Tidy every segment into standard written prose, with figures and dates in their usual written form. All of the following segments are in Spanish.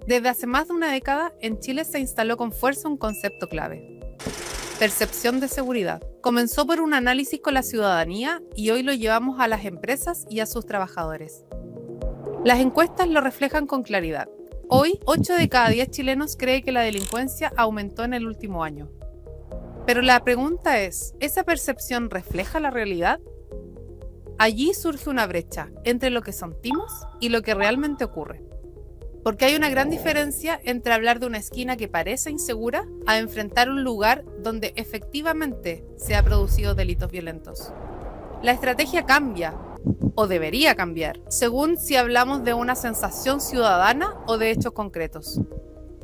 Desde hace más de una década, en Chile se instaló con fuerza un concepto clave: percepción de seguridad. Comenzó por un análisis con la ciudadanía y hoy lo llevamos a las empresas y a sus trabajadores. Las encuestas lo reflejan con claridad. Hoy, 8 de cada 10 chilenos cree que la delincuencia aumentó en el último año. Pero la pregunta es, ¿esa percepción refleja la realidad? Allí surge una brecha entre lo que sentimos y lo que realmente ocurre. Porque hay una gran diferencia entre hablar de una esquina que parece insegura a enfrentar un lugar donde efectivamente se han producido delitos violentos. La estrategia cambia, o debería cambiar, según si hablamos de una sensación ciudadana o de hechos concretos.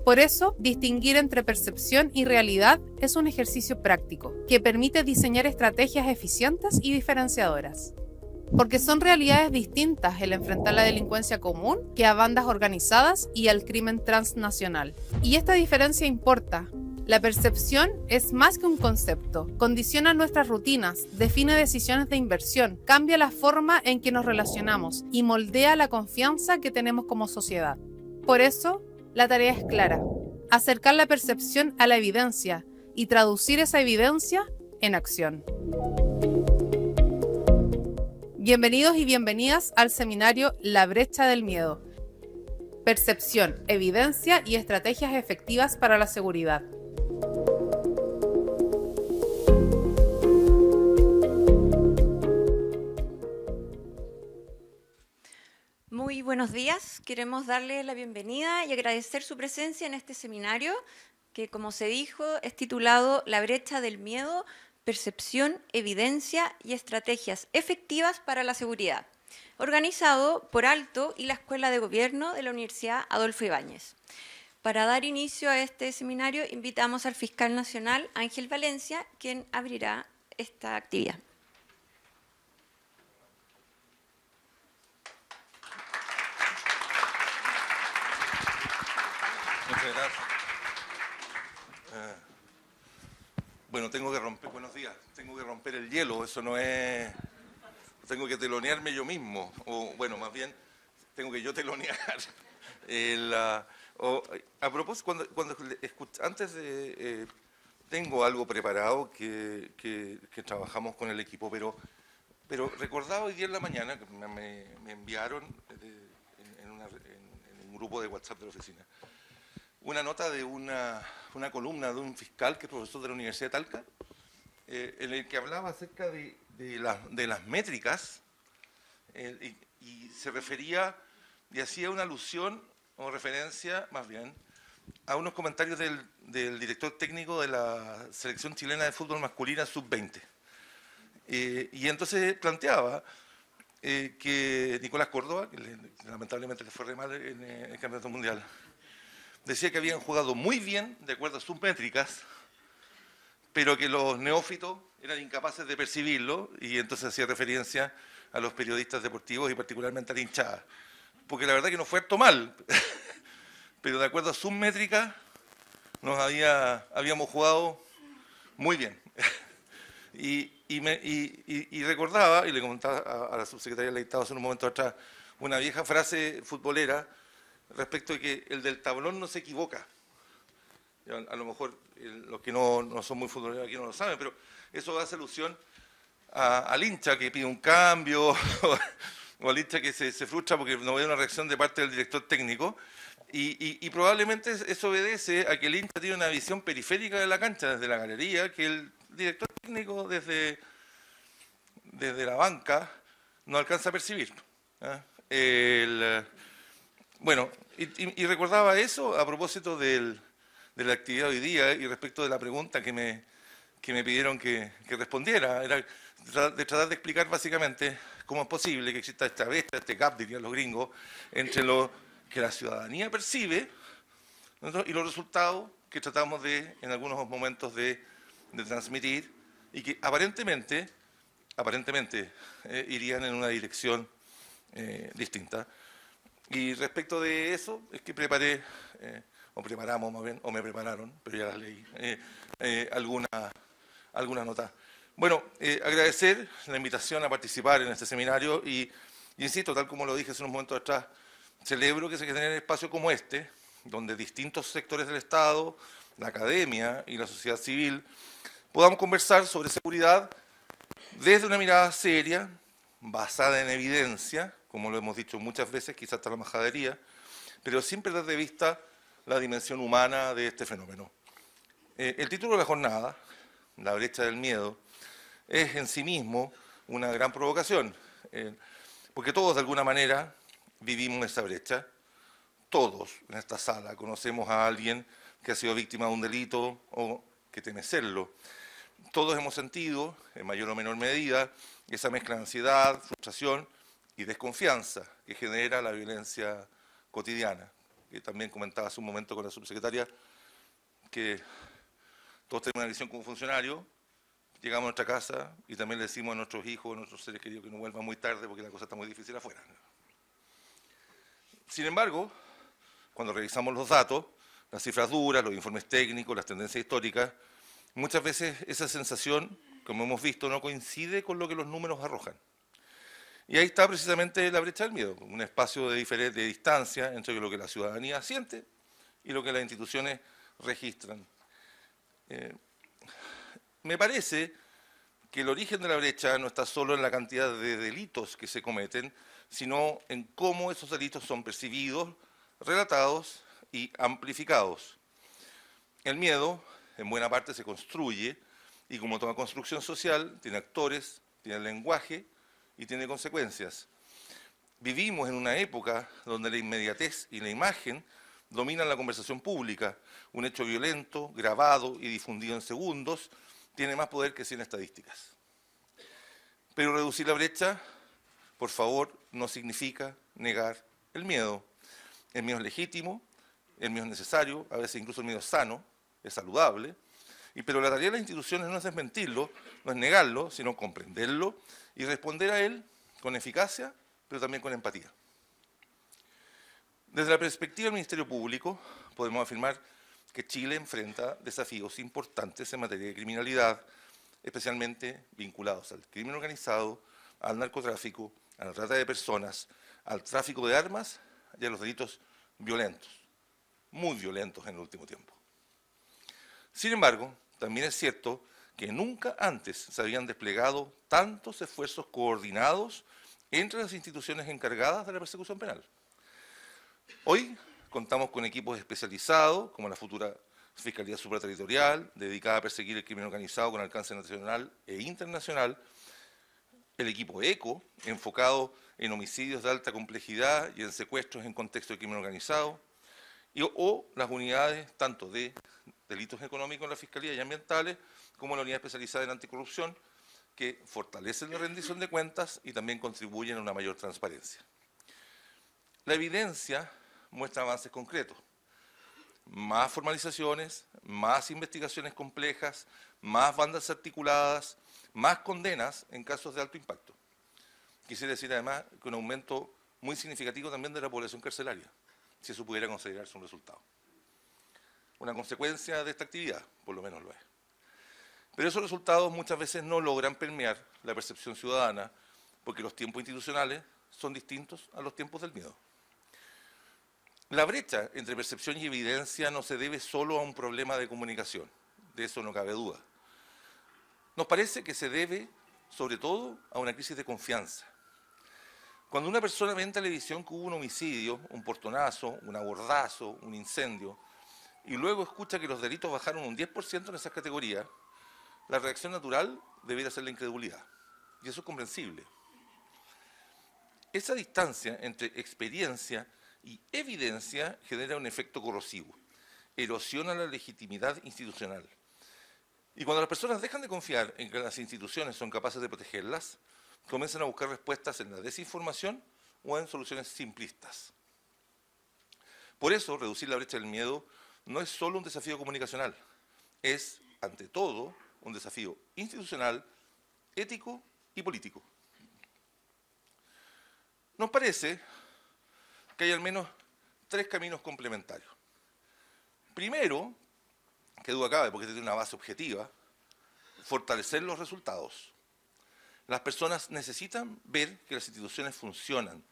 Por eso, distinguir entre percepción y realidad es un ejercicio práctico que permite diseñar estrategias eficientes y diferenciadoras. Porque son realidades distintas el enfrentar la delincuencia común que a bandas organizadas y al crimen transnacional. Y esta diferencia importa. La percepción es más que un concepto, condiciona nuestras rutinas, define decisiones de inversión, cambia la forma en que nos relacionamos y moldea la confianza que tenemos como sociedad. Por eso, la tarea es clara: acercar la percepción a la evidencia y traducir esa evidencia en acción. Bienvenidos y bienvenidas al seminario La brecha del miedo. Percepción, evidencia y estrategias efectivas para la seguridad. Muy buenos días. Queremos darle la bienvenida y agradecer su presencia en este seminario que, como se dijo, es titulado La brecha del miedo, percepción, evidencia y estrategias efectivas para la seguridad, organizado por Alto y la Escuela de Gobierno de la Universidad Adolfo Ibáñez. Para dar inicio a este seminario, invitamos al fiscal nacional Ángel Valencia, quien abrirá esta actividad. Muchas gracias. Bueno, buenos días, tengo que romper el hielo, eso no es, tengo que telonearme yo mismo, o bueno, más bien, tengo que yo telonear. A propósito, tengo algo preparado que trabajamos con el equipo, pero recordaba hoy día en la mañana que me enviaron en un grupo de WhatsApp de la oficina una nota de una columna de un fiscal que es profesor de la Universidad de Talca, en el que hablaba acerca de las métricas y se refería y hacía una alusión o referencia más bien a unos comentarios del director técnico de la selección chilena de fútbol masculina sub-20. Y entonces planteaba que Nicolás Córdoba, que lamentablemente le fue re mal en el campeonato mundial, decía que habían jugado muy bien de acuerdo a sus métricas, pero que los neófitos eran incapaces de percibirlo, y entonces hacía referencia a los periodistas deportivos y particularmente a la hinchada. Porque la verdad que no fue harto mal, pero de acuerdo a sus métricas habíamos jugado muy bien. Y recordaba, y le comentaba a la subsecretaria de Estado hace un momento atrás, una vieja frase futbolera respecto de que el del tablón no se equivoca. A lo mejor los que no son muy futboleros aquí no lo saben, pero eso hace alusión al hincha que pide un cambio o al hincha que se frustra porque no ve una reacción de parte del director técnico, y probablemente eso obedece a que el hincha tiene una visión periférica de la cancha desde la galería, que el director técnico desde la banca no alcanza a percibir. Bueno, y recordaba eso a propósito de la actividad de hoy día y respecto de la pregunta que me pidieron que respondiera. Era de tratar de explicar básicamente cómo es posible que exista esta brecha, este gap, dirían los gringos, entre lo que la ciudadanía percibe, ¿no?, y los resultados que tratamos en algunos momentos de transmitir, y que aparentemente irían en una dirección distinta. Y respecto de eso, es que preparamos más bien, o me prepararon, pero ya las leí, alguna nota. Bueno, agradecer la invitación a participar en este seminario y insisto, tal como lo dije hace unos momentos atrás, celebro que se genere espacio como este, donde distintos sectores del Estado, la academia y la sociedad civil podamos conversar sobre seguridad desde una mirada seria, basada en evidencia, como lo hemos dicho muchas veces, quizás hasta la majadería, pero sin perder de vista la dimensión humana de este fenómeno. El título de la jornada, La brecha del miedo, es en sí mismo una gran provocación, porque todos de alguna manera vivimos esa brecha. Todos en esta sala conocemos a alguien que ha sido víctima de un delito o que teme serlo. Todos hemos sentido, en mayor o menor medida, esa mezcla de ansiedad, frustración y desconfianza que genera la violencia cotidiana. Que también comentaba hace un momento con la subsecretaria que todos tenemos una visión como funcionario, llegamos a nuestra casa y también le decimos a nuestros hijos, a nuestros seres queridos que no vuelvan muy tarde porque la cosa está muy difícil afuera. Sin embargo, cuando revisamos los datos, las cifras duras, los informes técnicos, las tendencias históricas, muchas veces esa sensación, como hemos visto, no coincide con lo que los números arrojan. Y ahí está precisamente la brecha del miedo, un espacio de distancia entre lo que la ciudadanía siente y lo que las instituciones registran. Me parece que el origen de la brecha no está solo en la cantidad de delitos que se cometen, sino en cómo esos delitos son percibidos, relatados y amplificados. El miedo, en buena parte, se construye y como toda construcción social, tiene actores, tiene lenguaje y tiene consecuencias. Vivimos en una época donde la inmediatez y la imagen dominan la conversación pública. Un hecho violento, grabado y difundido en segundos, tiene más poder que 100 estadísticas. Pero reducir la brecha, por favor, no significa negar el miedo. El miedo es legítimo, el miedo es necesario, a veces incluso el miedo es sano, es saludable, pero la tarea de las instituciones no es desmentirlo, no es negarlo, sino comprenderlo y responder a él con eficacia, pero también con empatía. Desde la perspectiva del Ministerio Público, podemos afirmar que Chile enfrenta desafíos importantes en materia de criminalidad, especialmente vinculados al crimen organizado, al narcotráfico, a la trata de personas, al tráfico de armas y a los delitos violentos, muy violentos en el último tiempo. Sin embargo, también es cierto que nunca antes se habían desplegado tantos esfuerzos coordinados entre las instituciones encargadas de la persecución penal. Hoy contamos con equipos especializados, como la futura Fiscalía Supraterritorial, dedicada a perseguir el crimen organizado con alcance nacional e internacional, el equipo ECO, enfocado en homicidios de alta complejidad y en secuestros en contexto de crimen organizado, o las unidades tanto de delitos económicos en la Fiscalía y ambientales, como la unidad especializada en anticorrupción, que fortalecen la rendición de cuentas y también contribuyen a una mayor transparencia. La evidencia muestra avances concretos, más formalizaciones, más investigaciones complejas, más bandas articuladas, más condenas en casos de alto impacto. Quisiera decir además que un aumento muy significativo también de la población carcelaria, si eso pudiera considerarse un resultado. Una consecuencia de esta actividad, por lo menos lo es. Pero esos resultados muchas veces no logran permear la percepción ciudadana porque los tiempos institucionales son distintos a los tiempos del miedo. La brecha entre percepción y evidencia no se debe solo a un problema de comunicación, de eso no cabe duda. Nos parece que se debe, sobre todo, a una crisis de confianza. Cuando una persona ve en televisión que hubo un homicidio, un portonazo, un abordazo, un incendio, y luego escucha que los delitos bajaron un 10% en esas categorías, la reacción natural debería ser la incredulidad. Y eso es comprensible. Esa distancia entre experiencia y evidencia genera un efecto corrosivo, erosiona la legitimidad institucional. Y cuando las personas dejan de confiar en que las instituciones son capaces de protegerlas, comienzan a buscar respuestas en la desinformación o en soluciones simplistas. Por eso, reducir la brecha del miedo no es solo un desafío comunicacional, es, ante todo, un desafío institucional, ético y político. Nos parece que hay al menos 3 caminos complementarios. Primero, que duda cabe porque tiene una base objetiva, fortalecer los resultados. Las personas necesitan ver que las instituciones funcionan,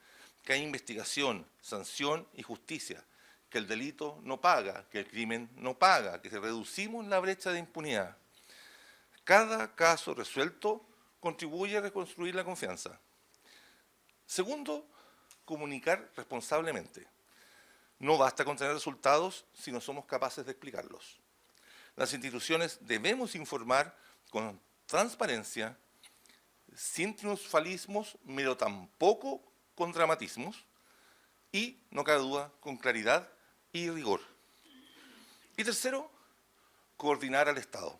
que hay investigación, sanción y justicia, que el delito no paga, que el crimen no paga, que reducimos la brecha de impunidad. Cada caso resuelto contribuye a reconstruir la confianza. Segundo, comunicar responsablemente. No basta con tener resultados si no somos capaces de explicarlos. Las instituciones debemos informar con transparencia, sin triunfalismos, pero tampoco con dramatismos, y, no cabe duda, con claridad y rigor. Y tercero, coordinar al Estado.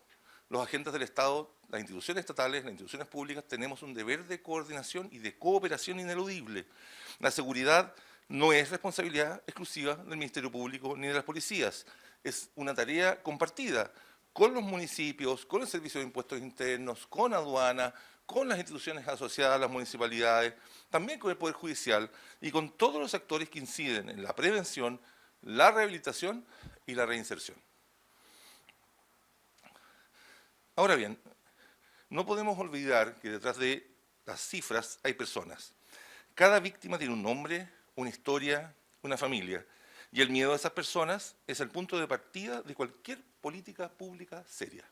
Los agentes del Estado, las instituciones estatales, las instituciones públicas, tenemos un deber de coordinación y de cooperación ineludible. La seguridad no es responsabilidad exclusiva del Ministerio Público ni de las policías. Es una tarea compartida con los municipios, con el Servicio de Impuestos Internos, con aduana, con las instituciones asociadas a las municipalidades, también con el Poder Judicial y con todos los actores que inciden en la prevención, la rehabilitación y la reinserción. Ahora bien, no podemos olvidar que detrás de las cifras hay personas. Cada víctima tiene un nombre, una historia, una familia, y el miedo a esas personas es el punto de partida de cualquier política pública seria.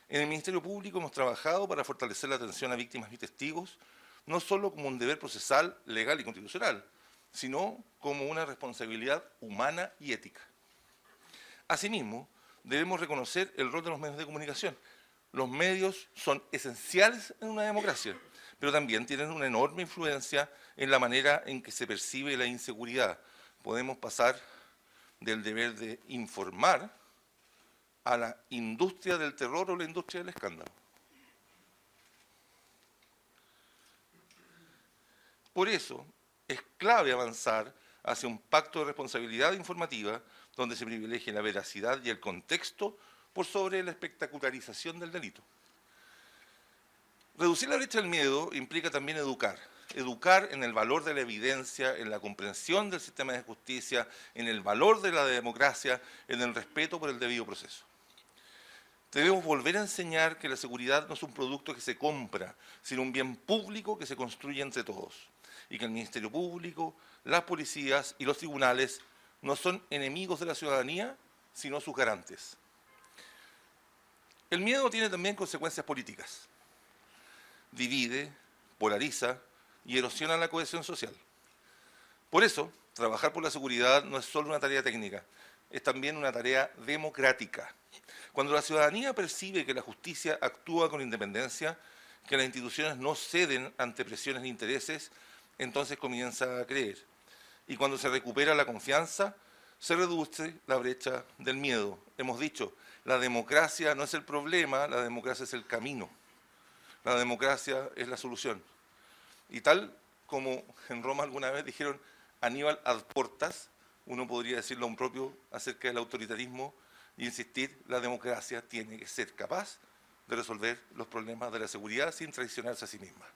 En el Ministerio Público hemos trabajado para fortalecer la atención a víctimas y testigos, no solo como un deber procesal, legal y constitucional, sino como una responsabilidad humana y ética. Asimismo, debemos reconocer el rol de los medios de comunicación. Los medios son esenciales en una democracia, pero también tienen una enorme influencia en la manera en que se percibe la inseguridad. Podemos pasar del deber de informar a la industria del terror o la industria del escándalo. Por eso es clave avanzar hacia un pacto de responsabilidad informativa donde se privilegie la veracidad y el contexto por sobre la espectacularización del delito. Reducir la brecha del miedo implica también educar. Educar en el valor de la evidencia, en la comprensión del sistema de justicia, en el valor de la democracia, en el respeto por el debido proceso. Debemos volver a enseñar que la seguridad no es un producto que se compra, sino un bien público que se construye entre todos. Y que el Ministerio Público, las policías y los tribunales no son enemigos de la ciudadanía, sino sus garantes. El miedo tiene también consecuencias políticas. Divide, polariza y erosiona la cohesión social. Por eso, trabajar por la seguridad no es solo una tarea técnica, es también una tarea democrática. Cuando la ciudadanía percibe que la justicia actúa con independencia, que las instituciones no ceden ante presiones de intereses, entonces comienza a creer. Y cuando se recupera la confianza, se reduce la brecha del miedo. Hemos dicho, la democracia no es el problema, la democracia es el camino. La democracia es la solución. Y tal como en Roma alguna vez dijeron Aníbal ad portas, uno podría decirlo a un propio acerca del autoritarismo y insistir, la democracia tiene que ser capaz de resolver los problemas de la seguridad sin traicionarse a sí misma.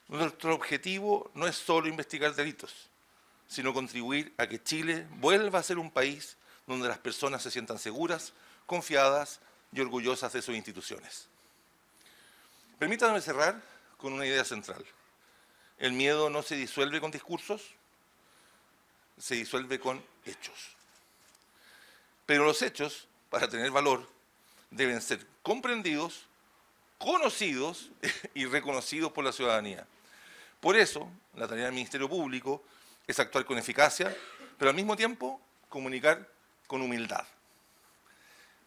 Nuestro objetivo no es solo investigar delitos, sino contribuir a que Chile vuelva a ser un país donde las personas se sientan seguras, confiadas y orgullosas de sus instituciones. Permítanme cerrar con una idea central. El miedo no se disuelve con discursos, se disuelve con hechos. Pero los hechos, para tener valor, deben ser comprendidos, conocidos y reconocidos por la ciudadanía. Por eso, la tarea del Ministerio Público es actuar con eficacia, pero al mismo tiempo comunicar con humildad.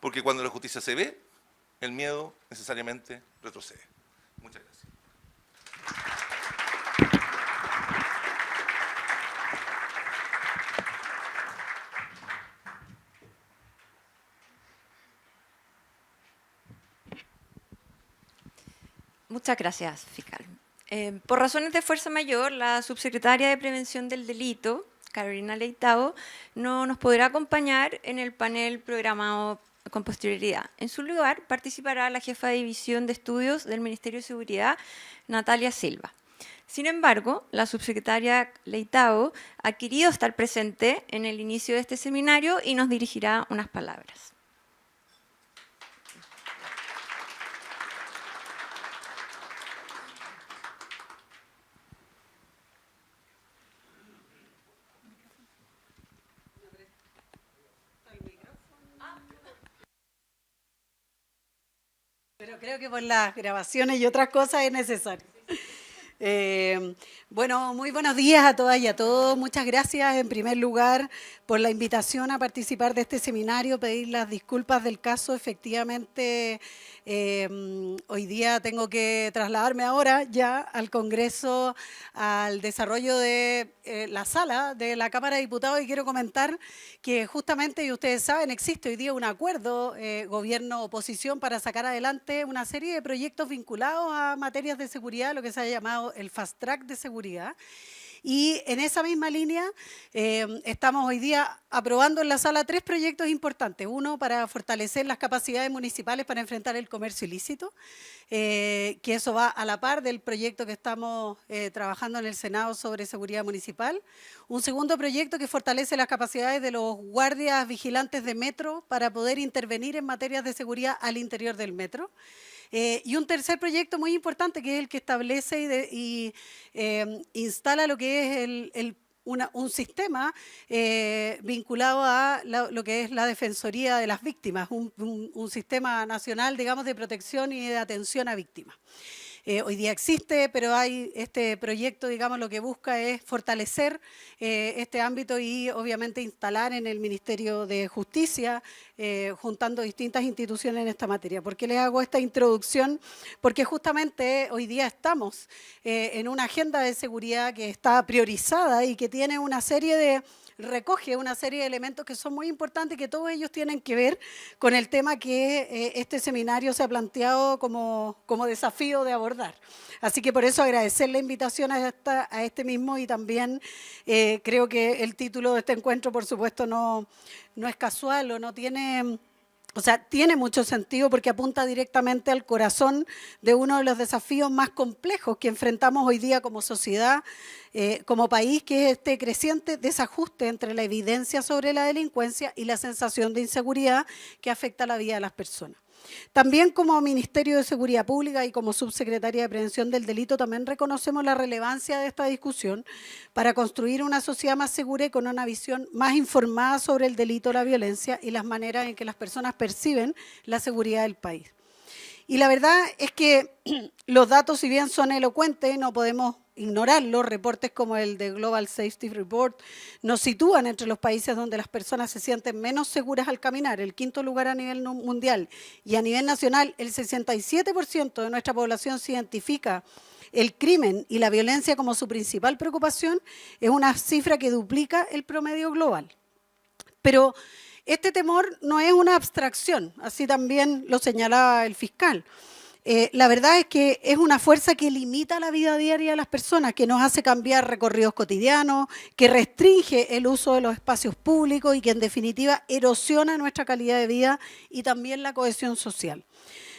Porque cuando la justicia se ve, el miedo necesariamente retrocede. Muchas gracias. Muchas gracias, fiscal. Por razones de fuerza mayor, la subsecretaria de Prevención del Delito, Carolina Leitao, no nos podrá acompañar en el panel programado con posterioridad. En su lugar, participará la jefa de División de Estudios del Ministerio de Seguridad, Natalia Silva. Sin embargo, la subsecretaria Leitao ha querido estar presente en el inicio de este seminario y nos dirigirá unas palabras. Creo que por las grabaciones y otras cosas es necesario. Bueno, muy buenos días a todas y a todos. Muchas gracias en primer lugar por la invitación a participar de este seminario, pedir las disculpas del caso. Efectivamente, hoy día tengo que trasladarme ahora ya al Congreso, al desarrollo de la sala de la Cámara de Diputados, y quiero comentar que justamente, y ustedes saben, existe hoy día un acuerdo gobierno-oposición para sacar adelante una serie de proyectos vinculados a materias de seguridad, lo que se ha llamado el Fast Track de seguridad. Y en esa misma línea estamos hoy día aprobando en la sala 3 proyectos importantes. Uno, para fortalecer las capacidades municipales para enfrentar el comercio ilícito, que eso va a la par del proyecto que estamos trabajando en el Senado sobre seguridad municipal. Un segundo proyecto que fortalece las capacidades de los guardias vigilantes de metro para poder intervenir en materias de seguridad al interior del metro. Y un tercer proyecto muy importante, que es el que establece y instala lo que es un sistema vinculado a lo que es la Defensoría de las Víctimas, un sistema nacional, digamos, de protección y de atención a víctimas. Hoy día existe, pero hay este proyecto, digamos, lo que busca es fortalecer este ámbito y obviamente instalar en el Ministerio de Justicia, juntando distintas instituciones en esta materia. ¿Por qué les hago esta introducción? Porque justamente hoy día estamos en una agenda de seguridad que está priorizada y que tiene recoge una serie de elementos que son muy importantes y que todos ellos tienen que ver con el tema que este seminario se ha planteado como desafío de abordar. Así que por eso agradecer la invitación a este mismo, y también creo que el título de este encuentro, por supuesto, no es casual o no tiene... O sea, tiene mucho sentido porque apunta directamente al corazón de uno de los desafíos más complejos que enfrentamos hoy día como sociedad, como país, que es este creciente desajuste entre la evidencia sobre la delincuencia y la sensación de inseguridad que afecta la vida de las personas. También como Ministerio de Seguridad Pública y como Subsecretaría de Prevención del Delito también reconocemos la relevancia de esta discusión para construir una sociedad más segura y con una visión más informada sobre el delito, la violencia y las maneras en que las personas perciben la seguridad del país. Y la verdad es que los datos, si bien son elocuentes, no podemos ignorarlos. Reportes como el de Global Safety Report nos sitúan entre los países donde las personas se sienten menos seguras al caminar. El quinto lugar a nivel mundial, y a nivel nacional el 67% de nuestra población se identifica el crimen y la violencia como su principal preocupación. Es una cifra que duplica el promedio global. Pero este temor no es una abstracción, así también lo señalaba el fiscal. La verdad es que es una fuerza que limita la vida diaria de las personas, que nos hace cambiar recorridos cotidianos, que restringe el uso de los espacios públicos y que en definitiva erosiona nuestra calidad de vida y también la cohesión social.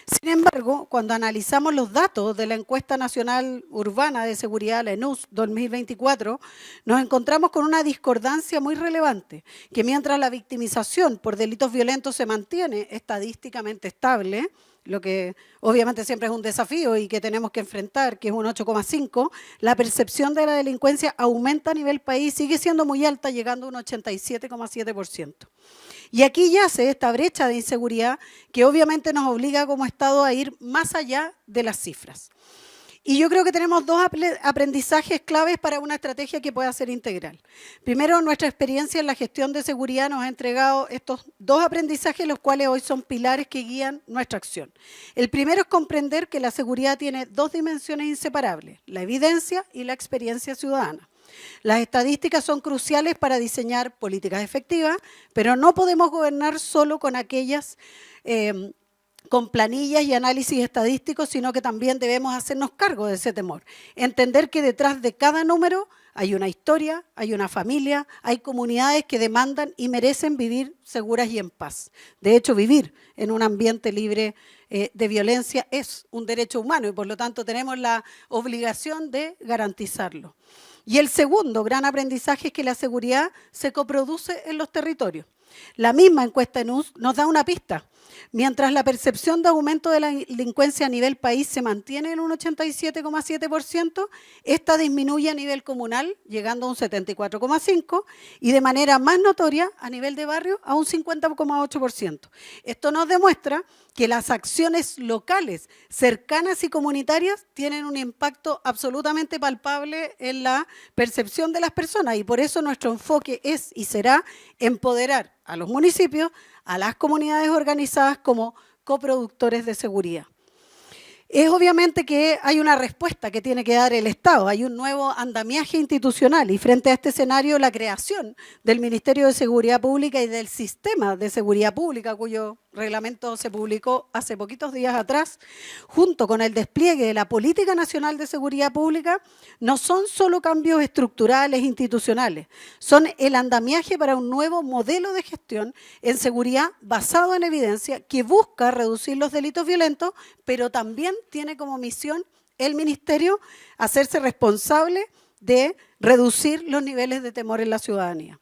Sin embargo, cuando analizamos los datos de la Encuesta Nacional Urbana de Seguridad, la ENUS 2024, nos encontramos con una discordancia muy relevante, que mientras la victimización por delitos violentos se mantiene estadísticamente estable, lo que obviamente siempre es un desafío y que tenemos que enfrentar, que es un 8,5, la percepción de la delincuencia aumenta a nivel país, sigue siendo muy alta, llegando a un 87,7%. Y aquí yace esta brecha de inseguridad que obviamente nos obliga como Estado a ir más allá de las cifras. Y yo creo que tenemos dos aprendizajes claves para una estrategia que pueda ser integral. Primero, nuestra experiencia en la gestión de seguridad nos ha entregado estos dos aprendizajes, los cuales hoy son pilares que guían nuestra acción. El primero es comprender que la seguridad tiene dos dimensiones inseparables, la evidencia y la experiencia ciudadana. Las estadísticas son cruciales para diseñar políticas efectivas, pero no podemos gobernar solo con aquellas con planillas y análisis estadísticos, sino que también debemos hacernos cargo de ese temor. Entender que detrás de cada número hay una historia, hay una familia, hay comunidades que demandan y merecen vivir seguras y en paz. De hecho, vivir en un ambiente libre de violencia es un derecho humano y por lo tanto tenemos la obligación de garantizarlo. Y el segundo gran aprendizaje es que la seguridad se coproduce en los territorios. La misma encuesta ENUS nos da una pista. Mientras la percepción de aumento de la delincuencia a nivel país se mantiene en un 87,7%, esta disminuye a nivel comunal, llegando a un 74,5%, y de manera más notoria a nivel de barrio a un 50,8%. Esto nos demuestra que las acciones locales, cercanas y comunitarias tienen un impacto absolutamente palpable en la percepción de las personas, y por eso nuestro enfoque es y será empoderar a los municipios, a las comunidades organizadas como coproductores de seguridad. Es obviamente que hay una respuesta que tiene que dar el Estado, hay un nuevo andamiaje institucional y frente a este escenario la creación del Ministerio de Seguridad Pública y del Sistema de Seguridad Pública, cuyo reglamento se publicó hace poquitos días atrás, junto con el despliegue de la Política Nacional de Seguridad Pública, no son solo cambios estructurales e institucionales, son el andamiaje para un nuevo modelo de gestión en seguridad basado en evidencia que busca reducir los delitos violentos, pero también tiene como misión el Ministerio hacerse responsable de reducir los niveles de temor en la ciudadanía.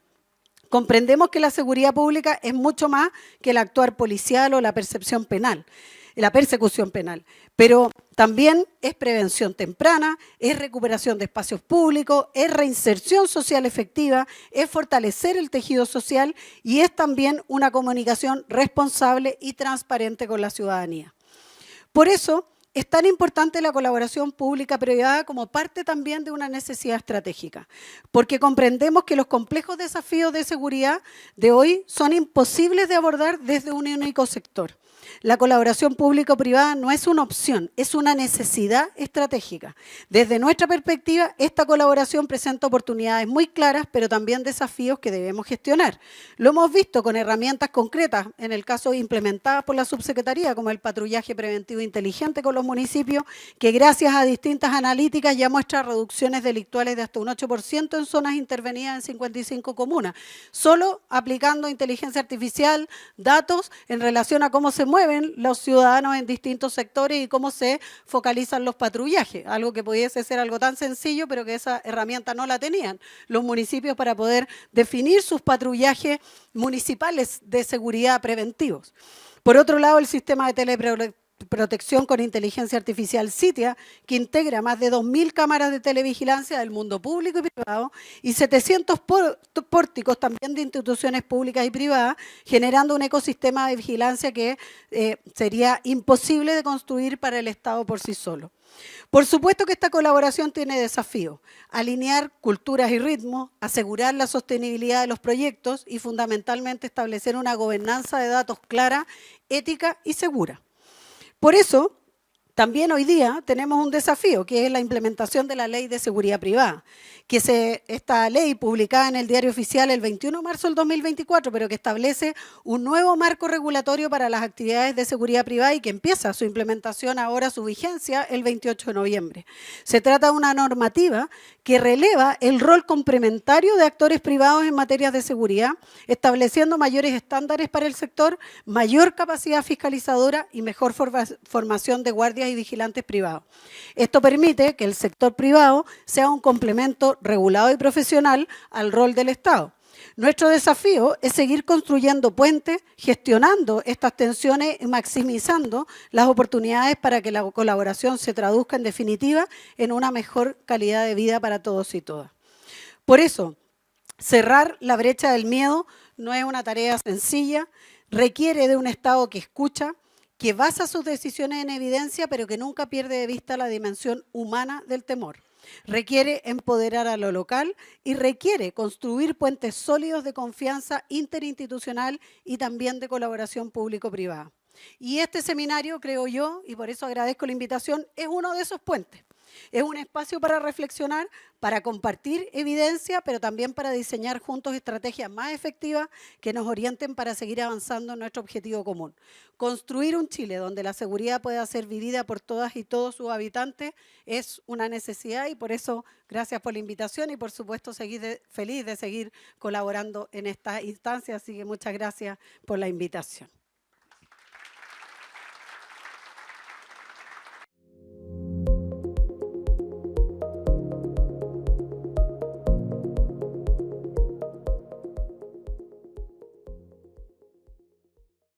Comprendemos que la seguridad pública es mucho más que el actuar policial o la persecución penal, pero también es prevención temprana, es recuperación de espacios públicos, es reinserción social efectiva, es fortalecer el tejido social y es también una comunicación responsable y transparente con la ciudadanía. Por eso, es tan importante la colaboración pública-privada como parte también de una necesidad estratégica, porque comprendemos que los complejos desafíos de seguridad de hoy son imposibles de abordar desde un único sector. La colaboración público-privada no es una opción, es una necesidad estratégica. Desde nuestra perspectiva, esta colaboración presenta oportunidades muy claras, pero también desafíos que debemos gestionar. Lo hemos visto con herramientas concretas, en el caso implementadas por la subsecretaría, como el patrullaje preventivo inteligente con los municipios, que gracias a distintas analíticas ya muestra reducciones delictuales de hasta un 8% en zonas intervenidas en 55 comunas, solo aplicando inteligencia artificial, datos en relación a cómo se mueven los ciudadanos en distintos sectores y cómo se focalizan los patrullajes, algo que pudiese ser algo tan sencillo, pero que esa herramienta no la tenían los municipios para poder definir sus patrullajes municipales de seguridad preventivos. Por otro lado, el sistema de teleprotección con inteligencia artificial CITIA, que integra más de 2.000 cámaras de televigilancia del mundo público y privado y 700 pórticos también de instituciones públicas y privadas, generando un ecosistema de vigilancia que sería imposible de construir para el Estado por sí solo. Por supuesto que esta colaboración tiene desafíos: alinear culturas y ritmos, asegurar la sostenibilidad de los proyectos y fundamentalmente establecer una gobernanza de datos clara, ética y segura. Por eso, también hoy día tenemos un desafío, que es la implementación de la Ley de Seguridad Privada, esta ley publicada en el Diario Oficial el 21 de marzo del 2024, pero que establece un nuevo marco regulatorio para las actividades de seguridad privada y que empieza su implementación ahora, su vigencia, el 28 de noviembre. Se trata de una normativa que releva el rol complementario de actores privados en materia de seguridad, estableciendo mayores estándares para el sector, mayor capacidad fiscalizadora y mejor formación de guardias y vigilantes privados. Esto permite que el sector privado sea un complemento regulado y profesional al rol del Estado. Nuestro desafío es seguir construyendo puentes, gestionando estas tensiones y maximizando las oportunidades para que la colaboración se traduzca en definitiva en una mejor calidad de vida para todos y todas. Por eso, cerrar la brecha del miedo no es una tarea sencilla, requiere de un Estado que escucha, que basa sus decisiones en evidencia, pero que nunca pierde de vista la dimensión humana del temor. Requiere empoderar a lo local y requiere construir puentes sólidos de confianza interinstitucional y también de colaboración público-privada. Y este seminario, creo yo, y por eso agradezco la invitación, es uno de esos puentes. Es un espacio para reflexionar, para compartir evidencia, pero también para diseñar juntos estrategias más efectivas que nos orienten para seguir avanzando en nuestro objetivo común. Construir un Chile donde la seguridad pueda ser vivida por todas y todos sus habitantes es una necesidad y por eso gracias por la invitación y por supuesto feliz de seguir colaborando en esta instancia, así que muchas gracias por la invitación.